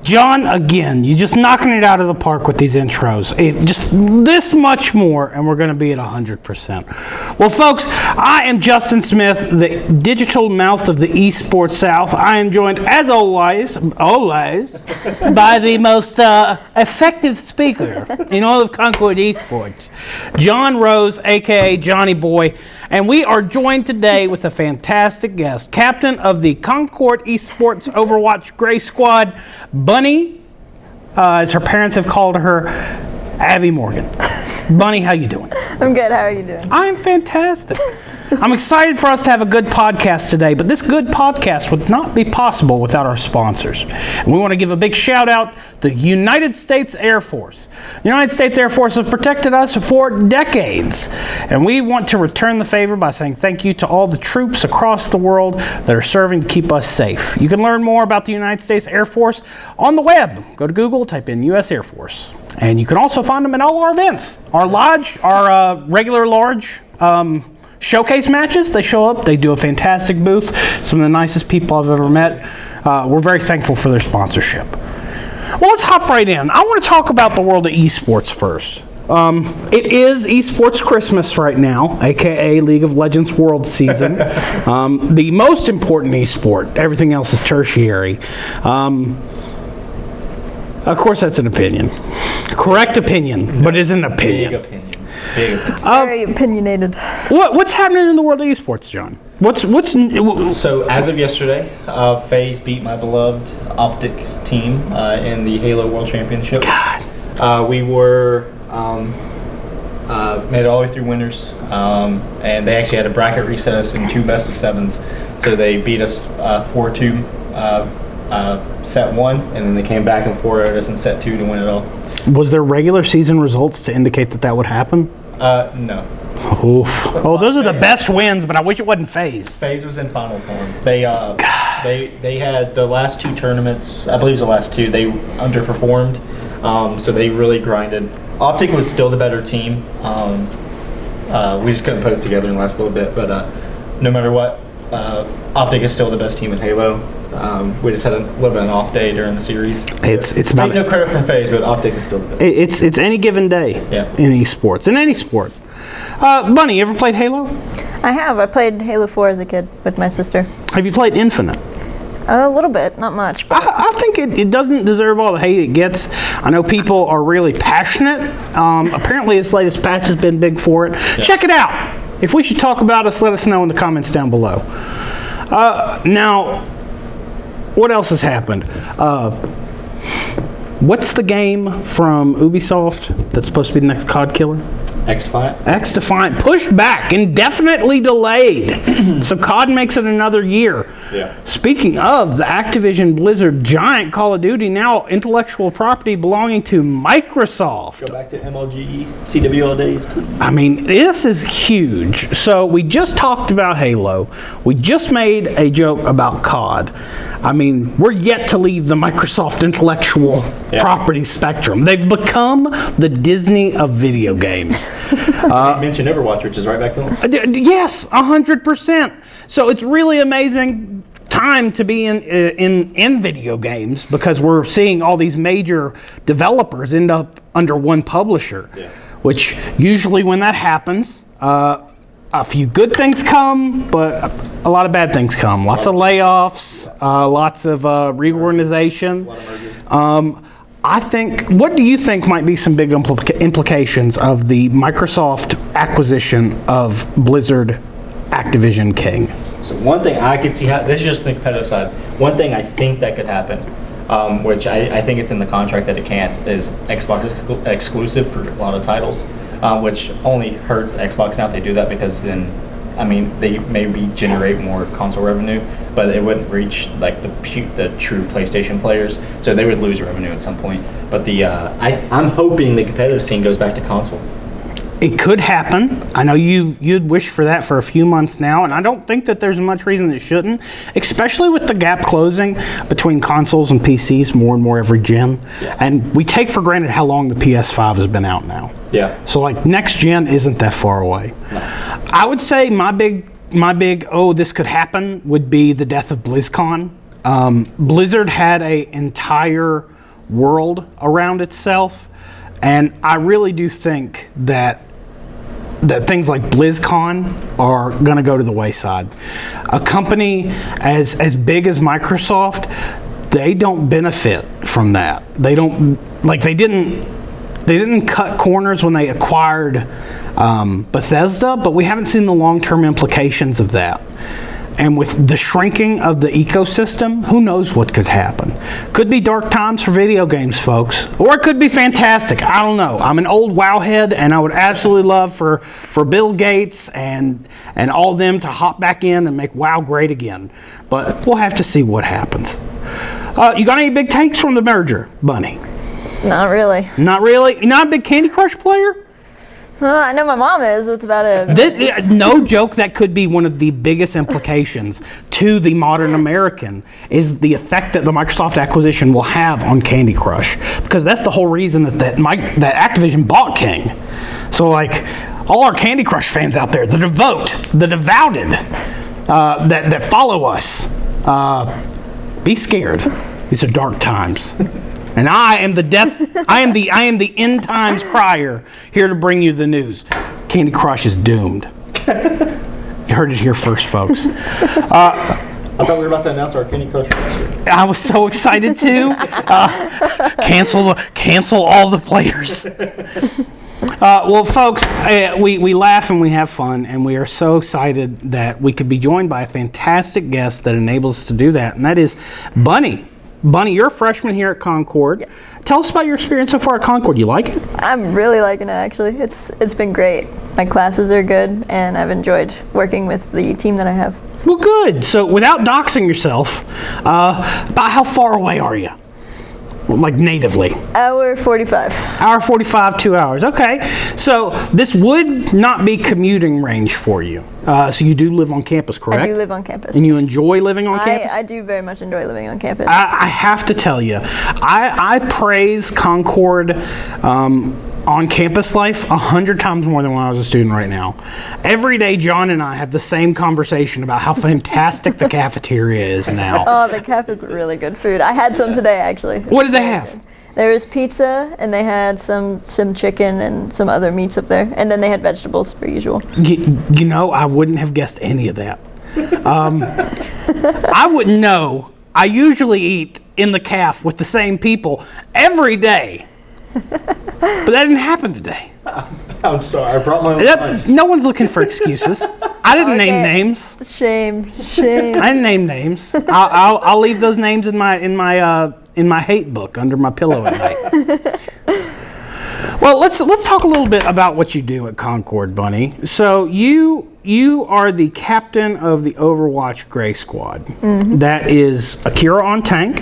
John, again, you're just knocking it out of the park with these intros. Just this much more, and we're going to be at 100%. Well, folks, I am Justin Smith, the digital mouth of the Esports South. I am joined, as always, by the most effective speaker in all of Concord Esports, John Rose, a.k.a. Johnny Boy. And we are joined today with a fantastic guest, captain of the Concord Esports Overwatch Gray Squad, Bunny, as her parents have called her, Abby Morgan. Bunny, how you doing? I'm good. How are you doing? I'm fantastic. I'm excited for us to have a good podcast today, but this good podcast would not be possible without our sponsors. And we want to give a big shout out to the United States Air Force. The United States Air Force has protected us for decades, and we want to return the favor by saying thank you to all the troops across the world that are serving to keep us safe. You can learn more about the United States Air Force on the web. Go to Google, type in U.S. Air Force. And you can also find them at all our events. Our lodge, our regular large showcase matches, they show up. They do a fantastic booth. Some of the nicest people I've ever met. We're very thankful for their sponsorship. Well, let's hop right in. I want to talk about the world of esports first. It is esports Christmas right now, aka League of Legends World Season. The most important esport. Everything else is tertiary. Of course, that's an opinion. Correct opinion, but is an opinion. Big opinion. Big opinion. Very opinionated. What's happening in the world of esports, John? So as of yesterday, FaZe beat my beloved Optic team in the Halo World Championship. God. We were made it all the way through winners, and they actually had a bracket recess in 2 best of 7s. So they beat us 4-2 set 1, and then they came back and 4-0'd us in set 2 to win it all. Was there regular season results to indicate that would happen? No. Oof. Oh, those are the best wins, but I wish it wasn't FaZe. FaZe was in final form. They had the last 2 tournaments, I believe it was the last 2, they underperformed, so they really grinded. Optic was still the better team. We just couldn't put it together in the last little bit, but no matter what, Optic is still the best team in Halo. We just had a little bit of an off day during the series. It's about no credit from FaZe, but Optic is still the best. It's any given day in esports, in any sport. Bunny, you ever played Halo? I have. I played Halo 4 as a kid with my sister. Have you played Infinite? A little bit, not much. But I think it doesn't deserve all the hate it gets. I know people are really passionate. Apparently, its latest patch has been big for it. Yeah. Check it out. If we should talk about us, let us know in the comments down below. Now, what else has happened? What's the game from Ubisoft that's supposed to be the next COD killer? X-Defiant. X-Defiant pushed back, indefinitely delayed. So COD makes it another year. Yeah. Speaking of the Activision Blizzard giant Call of Duty, now intellectual property belonging to Microsoft. Go back to MLG, CWL days, please. I mean, this is huge. So we just talked about Halo. We just made a joke about COD. I mean, we're yet to leave the Microsoft intellectual property spectrum. They've become the Disney of video games. You mentioned Overwatch, which is right back to them. Yes, 100%. So it's really amazing time to be in video games because we're seeing all these major developers end up under one publisher, which usually when that happens, a few good things come, but a lot of bad things come. Lots of layoffs, lots of reorganization. I think, what do you think might be some big implications of the Microsoft acquisition of Blizzard Activision King? So one thing I could see, this is just the competitive side, one thing I think that could happen, which I think it's in the contract that it can't, is Xbox exclusive for a lot of titles, which only hurts Xbox now if they do that, because then, I mean, they maybe generate more console revenue, but it wouldn't reach like the true PlayStation players, so they would lose revenue at some point. But I'm hoping the competitive scene goes back to console. It could happen. I know you'd wish for that for a few months now, and I don't think that there's much reason it shouldn't, especially with the gap closing between consoles and PCs more and more every gen. Yeah. And we take for granted how long the PS5 has been out now. Yeah. So like next gen isn't that far away. No. I would say my big this could happen would be the death of BlizzCon. Blizzard had an entire world around itself, and I really do think that things like BlizzCon are going to go to the wayside. A company as big as Microsoft, they don't benefit from that. They didn't cut corners when they acquired Bethesda, but we haven't seen the long-term implications of that. And with the shrinking of the ecosystem, who knows what could happen? Could be dark times for video games, folks. Or it could be fantastic. I don't know. I'm an old WoW head, and I would absolutely love for Bill Gates and all them to hop back in and make WoW great again. But we'll have to see what happens. You got any big takes from the merger, Bunny? Not really. Not really? You're not a big Candy Crush player? I know my mom is. That's about it. No joke, that could be one of the biggest implications to the modern American is the effect that the Microsoft acquisition will have on Candy Crush, because that's the whole reason that Activision bought King. So like all our Candy Crush fans out there, the devoted that follow us, be scared. These are dark times. And I am the end times crier here to bring you the news. Candy Crush is doomed. You heard it here first, folks. I thought we were about to announce our Candy Crush roster. I was so excited too. Cancel all the players. Well, folks, we laugh and we have fun, and we are so excited that we could be joined by a fantastic guest that enables us to do that, and that is Bunny. Bunny, you're a freshman here at Concord. Yep. Tell us about your experience so far at Concord. You like it? I'm really liking it, actually. It's been great. My classes are good, and I've enjoyed working with the team that I have. Well, good. So without doxing yourself, about how far away are you? Like natively? Hour 45. Hour 45, 2 hours. Okay. So this would not be commuting range for you. So you do live on campus, correct? I do live on campus. And you enjoy living on campus? I do very much enjoy living on campus. I have to tell you, I praise Concord on campus life 100 times more than when I was a student right now. Every day, John and I have the same conversation about how fantastic the cafeteria is now. Oh, the cafe is really good food. I had some today, actually. What did they have? There was pizza, and they had some chicken and some other meats up there. And then they had vegetables, per usual. You know, I wouldn't have guessed any of that. I wouldn't know. I usually eat in the caf with the same people every day. But that didn't happen today. I'm sorry, I brought my own lunch. No one's looking for excuses. I didn't name names. Shame. I didn't name names. I'll leave those names in my hate book under my pillow at night. Well, let's talk a little bit about what you do at Concord, Bunny. So you are the captain of the Overwatch Gray Squad. Mm-hmm. That is Akira on tank,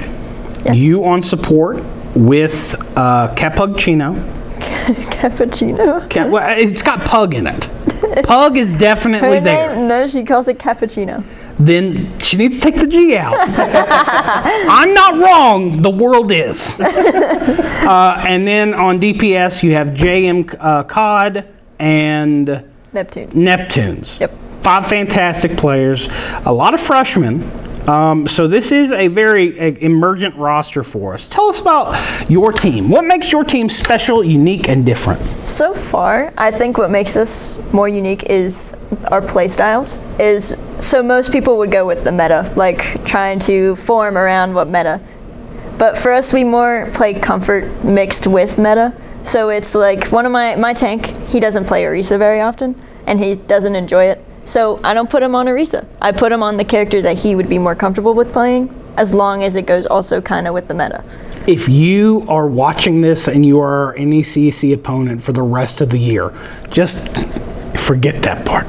yes. You on support with Cappuccino. Cappuccino? Well, it's got Pug in it. Pug is definitely there. No, she calls it cappuccino. Then she needs to take the G out. I'm not wrong. The world is. And then on DPS, you have JM COD and Neptunes. Yep. 5 fantastic players. A lot of freshmen. So this is a very emergent roster for us. Tell us about your team. What makes your team special, unique, and different? So far, I think what makes us more unique is our play styles. So most people would go with the meta, like trying to form around what meta. But for us, we more play comfort mixed with meta. So it's like one of my tank, he doesn't play Orisa very often, and he doesn't enjoy it. So I don't put him on Orisa. I put him on the character that he would be more comfortable with playing, as long as it goes also kind of with the meta. If you are watching this and you are an ECC opponent for the rest of the year, just forget that part.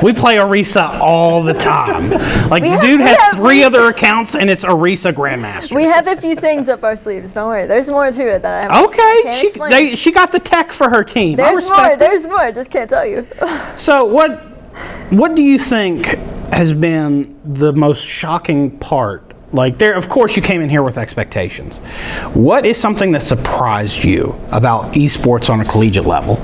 We play Orisa all the time. Like, the dude has 3 other accounts, and it's Orisa Grandmaster. We have a few things up our sleeves. Don't worry. There's more to it that I haven't. Okay, she got the tech for her team. There's more. I just can't tell you. So what do you think has been the most shocking part? Like, of course, you came in here with expectations. What is something that surprised you about esports on a collegiate level?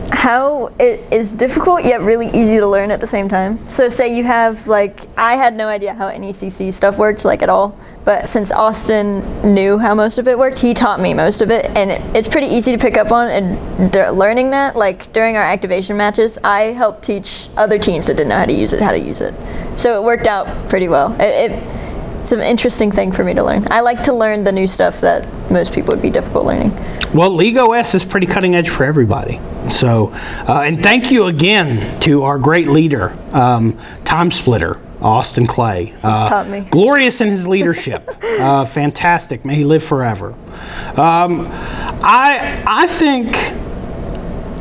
how it is difficult yet really easy to learn at the same time. So say you have I had no idea how NECC stuff worked at all, but since Austin knew how most of it worked, he taught me most of it, and it's pretty easy to pick up on. And learning that, during our activation matches, I helped teach other teams that didn't know how to use it. So it worked out pretty well. It's an interesting thing for me to learn. I like to learn the new stuff that most people would be difficult learning. Well, League OS is pretty cutting edge for everybody. So, and thank you again to our great leader, Time Splitter, Austin Clay. He's taught me. Glorious in his leadership. Fantastic. May he live forever. I think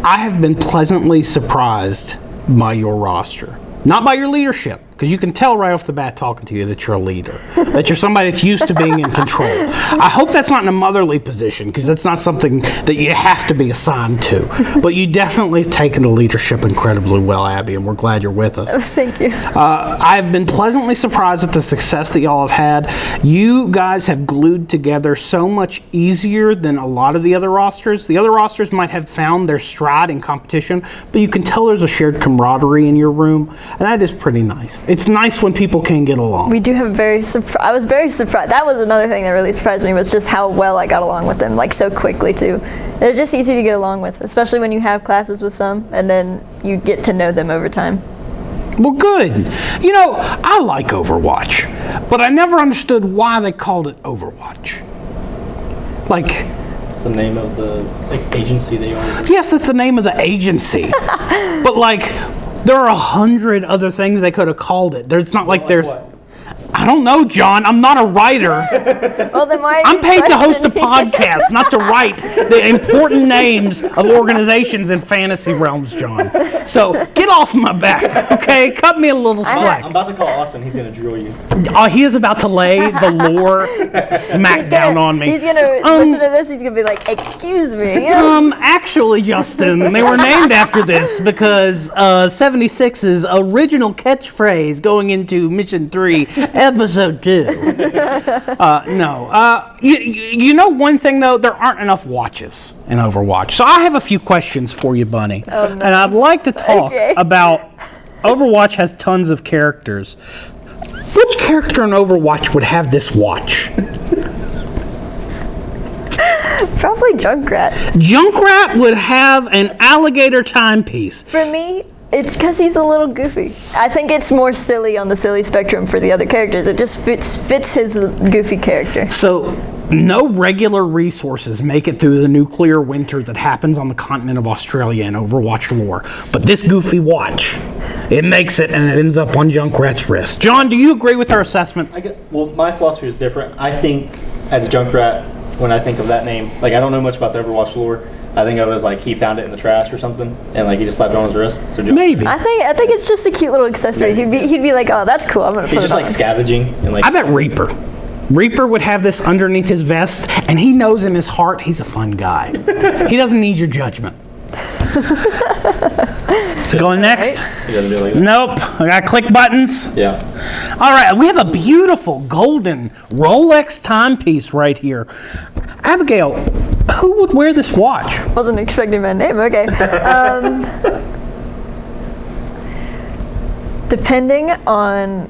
I have been pleasantly surprised by your roster. Not by your leadership, because you can tell right off the bat talking to you that you're a leader, that you're somebody that's used to being in control. I hope that's not in a motherly position, because that's not something that you have to be assigned to. But you definitely have taken the leadership incredibly well, Abby, and we're glad you're with us. Thank you. I've been pleasantly surprised at the success that y'all have had. You guys have glued together so much easier than a lot of the other rosters. The other rosters might have found their stride in competition, but you can tell there's a shared camaraderie in your room, and that is pretty nice. It's nice when people can get along. We do have I was very surprised. That was another thing that really surprised me, was just how well I got along with them, so quickly too. They're just easy to get along with, especially when you have classes with some, and then you get to know them over time. Well, good. I like Overwatch, but I never understood why they called it Overwatch. It's the name of the agency they are. Yes, that's the name of the agency. But there are 100 other things they could have called it. It's not like there's... What? I don't know, John. I'm not a writer. Well, then why are I'm you paid to host a questioning? podcast, not to write the important names of organizations in fantasy realms, John. So get off my back, okay? Cut me a little slack. I'm about to call Austin. He's going to drill you. He is about to lay the lore smackdown on me. He's gonna listen to this. He's gonna be like, "Excuse me." Actually, Justin, they were named after this because 76's original catchphrase going into Mission 3, Episode 2. No. You know one thing, though? There aren't enough watches in Overwatch. So I have a few questions for you, Bunny. Oh, no. And I'd like to talk about... Overwatch has tons of characters. Which character in Overwatch would have this watch? Probably Junkrat. Junkrat would have an alligator timepiece. For me, it's because he's a little goofy. I think it's more silly on the silly spectrum for the other characters. It just fits his goofy character. So, no regular resources make it through the nuclear winter that happens on the continent of Australia in Overwatch lore. But this goofy watch, it makes it, and it ends up on Junkrat's wrist. John, do you agree with our assessment? Well, my philosophy is different. I think as Junkrat, when I think of that name, I don't know much about the Overwatch lore. I think it was he found it in the trash or something, and he just slapped it on his wrist. So Maybe. I think it's just a cute little accessory. He'd be like, "Oh, that's cool. I'm gonna put He's it just on." scavenging and I bet Reaper. Reaper would have this underneath his vest, and he knows in his heart he's a fun guy. He doesn't need your judgment. So going next? He doesn't do like that. Nope. I got click buttons. Yeah. All right, we have a beautiful golden Rolex timepiece right here. Abigail, who would wear this watch? Wasn't expecting my name. Okay. Depending on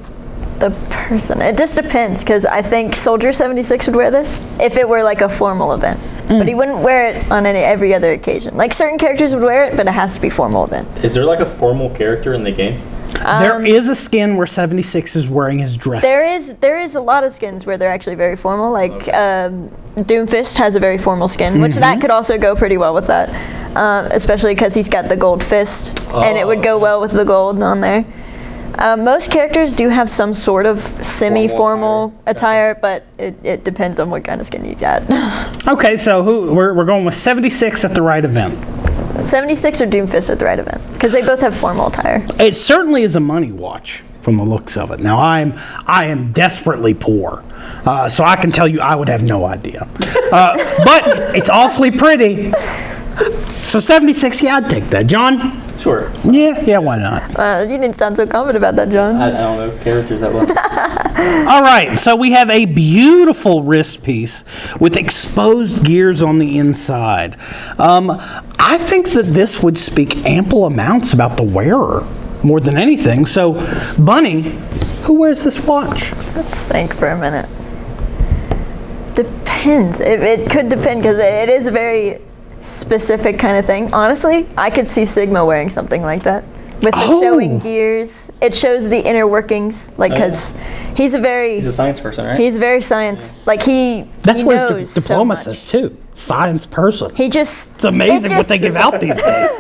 the person, it just depends. Because I think Soldier 76 would wear this if it were a formal event. But he wouldn't wear it on every other occasion. Certain characters would wear it, but it has to be formal event. Is there a formal character in the game? There is a skin where 76 is wearing his dress. There is a lot of skins where they're actually very formal. Doomfist has a very formal skin, which that could also go pretty well with that, especially because he's got the gold fist, and it would go well with the gold on there. Most characters do have some sort of semi-formal attire, but it depends on what kind of skin you got. Okay, so we're going with 76 at the right event. 76 or Doomfist at the right event, because they both have formal attire. It certainly is a money watch from the looks of it. Now I am desperately poor, so I can tell you I would have no idea. But it's awfully pretty. So 76, yeah, I'd take that. John? Sure. Yeah, why not? You didn't sound so confident about that, John. I don't know characters that well. All right, so we have a beautiful wrist piece with exposed gears on the inside. I think that this would speak ample amounts about the wearer more than anything. So, Bunny, who wears this watch? Let's think for a minute. Depends. It could depend because it is a very specific kind of thing. Honestly, I could see Sigma wearing something like that. With the showing gears, it shows the inner workings, like, because he's a science person, right? He's very science, like That's he what knows his diploma so much. says too. Science person. It's amazing what they give out these days.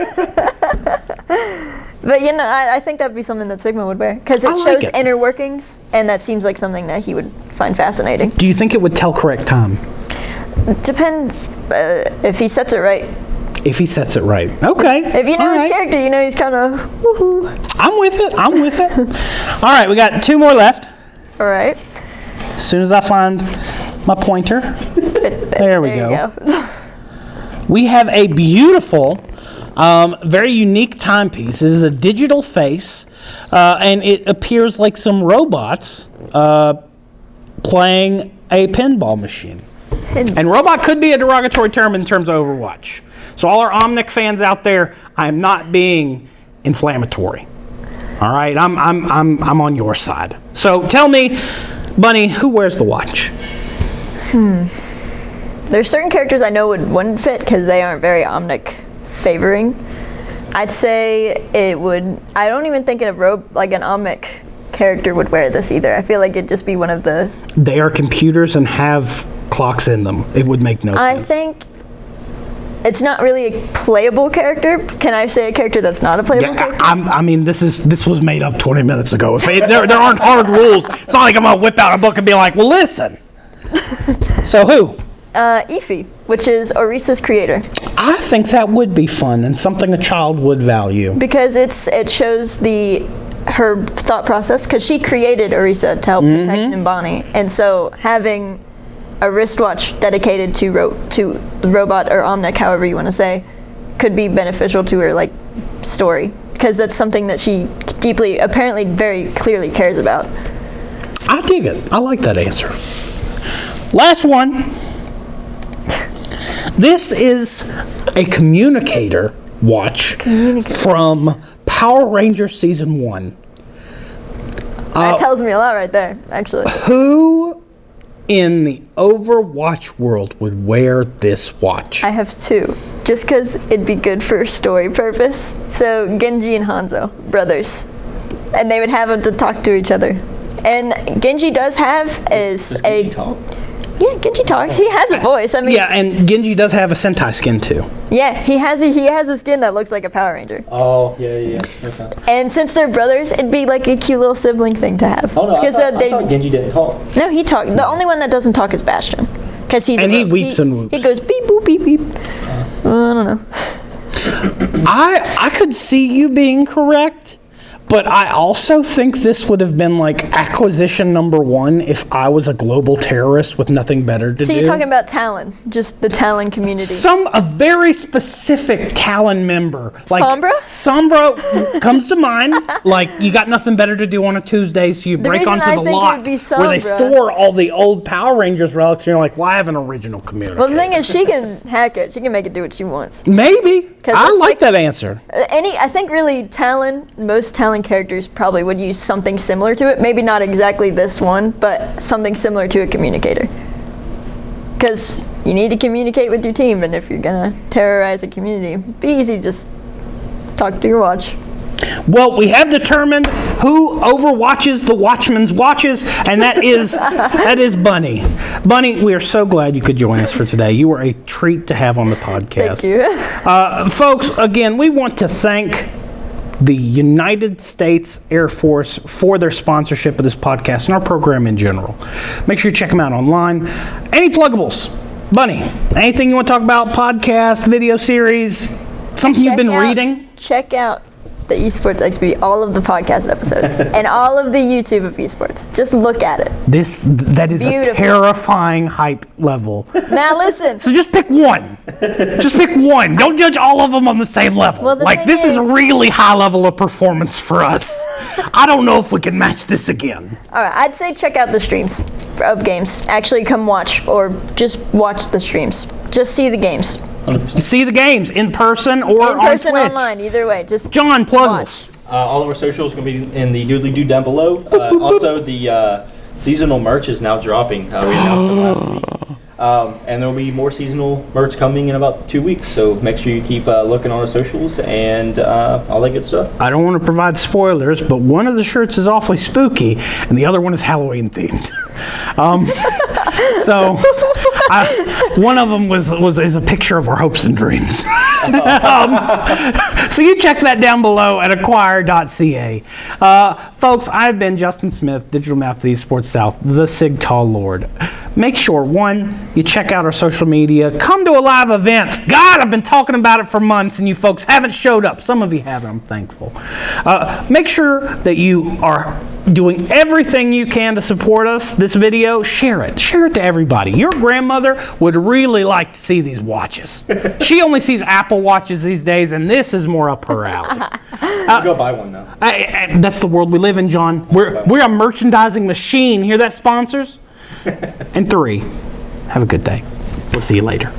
But I think that'd be something that Sigma would wear because it shows inner workings, and that seems like something that he would find fascinating. Do you think it would tell correct time? Depends if he sets it right. If he sets it right. Okay. If you know his character, you know he's kind of woohoo. I'm with it. All right, we got 2 more left. All right. As soon as I find my pointer. There we go. We have a beautiful, very unique timepiece. It is a digital face, and it appears like some robots playing a pinball machine. And robot could be a derogatory term in terms of Overwatch. So all our Omnic fans out there, I am not being inflammatory. All right, I'm on your side. So tell me, Bunny, who wears the watch? There's certain characters I know wouldn't fit because they aren't very Omnic favoring. I'd say it would. I don't even think an Omnic character would wear this either. I feel like it'd just be one of the. They are computers and have clocks in them. It would make no sense. I think it's not really a playable character. Can I say a character that's not a playable character? I mean, this was made up 20 minutes ago. If there aren't hard rules, it's not like I'm gonna whip out a book and be like, well, listen. So who? Efi, which is Orisa's creator. I think that would be fun and something a child would value. Because it shows her thought process, because she created Orisa to help protect Nimbani, and so having a wristwatch dedicated to the robot or Omnic, however you want to say, could be beneficial to her story, because that's something that she deeply, apparently very clearly cares about. I dig it. I like that answer. Last one. This is a communicator watch from Power Rangers Season 1. That tells me a lot right there, actually. Who in the Overwatch world would wear this watch? I have 2, just because it'd be good for story purpose. So Genji and Hanzo, brothers. And they would have them to talk to each other. And Genji does have Does Genji talk? Yeah, Genji talks. He has a voice. I mean, yeah, and Genji does have a Sentai skin too. Yeah, he has a skin that looks like a Power Ranger. Oh, yeah. Okay. And since they're brothers, it'd be like a cute little sibling thing to have. Oh no, I thought Genji didn't talk. No, he talks. The only one that doesn't talk is Bastion, because he weeps and whoops. He goes beep boop beep beep. I don't know. I could see you being correct, but I also think this would have been like acquisition number 1 if I was a global terrorist with nothing better to do. So you're talking about Talon, just the Talon community. A very specific Talon member. Like Sombra? Sombra comes to mind. Like, you got nothing better to do on a Tuesday, so you break onto the lot where they store all the old Power Rangers relics, and you're like, well, I have an original community. Well, the thing is, she can hack it. She can make it do what she wants. Maybe. I like that answer. I think really most Talon characters probably would use something similar to it. Maybe not exactly this one, but something similar to a communicator. Because you need to communicate with your team, and if you're gonna terrorize a community, it'd be easy to just talk to your watch. Well, we have determined who overwatches the Watchman's watches, and that is Bunny. Bunny, we are so glad you could join us for today. You were a treat to have on the podcast. Thank you. Folks, again, we want to thank the United States Air Force for their sponsorship of this podcast and our program in general. Make sure you check them out online. Any pluggables? Bunny, anything you want to talk about? Podcast, video series, something you've been reading? Check out the Esports XP, all of the podcast episodes, and all of the YouTube of esports. Just look at it. That is Beautiful. a terrifying hype level. Now listen. So just pick one. Just pick one. Don't judge all of them on the same level. Well, the like, thing this is a is- really high level of performance for us. I don't know if we can match this again. All right, I'd say check out the streams of games. Actually, come watch or just watch the streams. Just see the games. See the games in person or In person, on Twitch. online, either way. Just John, plug watch. us. All of our socials are going to be in the doodly-doo down below. Also, the seasonal merch is now dropping. We announced it last week. And there will be more seasonal merch coming in about 2 weeks. So make sure you keep looking on our socials and all that good stuff. I don't want to provide spoilers, but one of the shirts is awfully spooky, and the other one is Halloween themed. So one of them is a picture of our hopes and dreams. So you check that down below at acquire.ca. Folks, I've been Justin Smith, Digital Mouth of the Esports South, the Sig Tall Lord. Make sure, one, you check out our social media. Come to a live event. God, I've been talking about it for months, and you folks haven't showed up. Some of you have, I'm thankful. Make sure that you are doing everything you can to support us. This video, share it. Share it to everybody. Your grandmother would really like to see these watches. She only sees Apple Watches these days, and this is more up her alley. Go buy one now. That's the world we live in, John. We're a merchandising machine. Hear that, sponsors? And 3, have a good day. We'll see you later.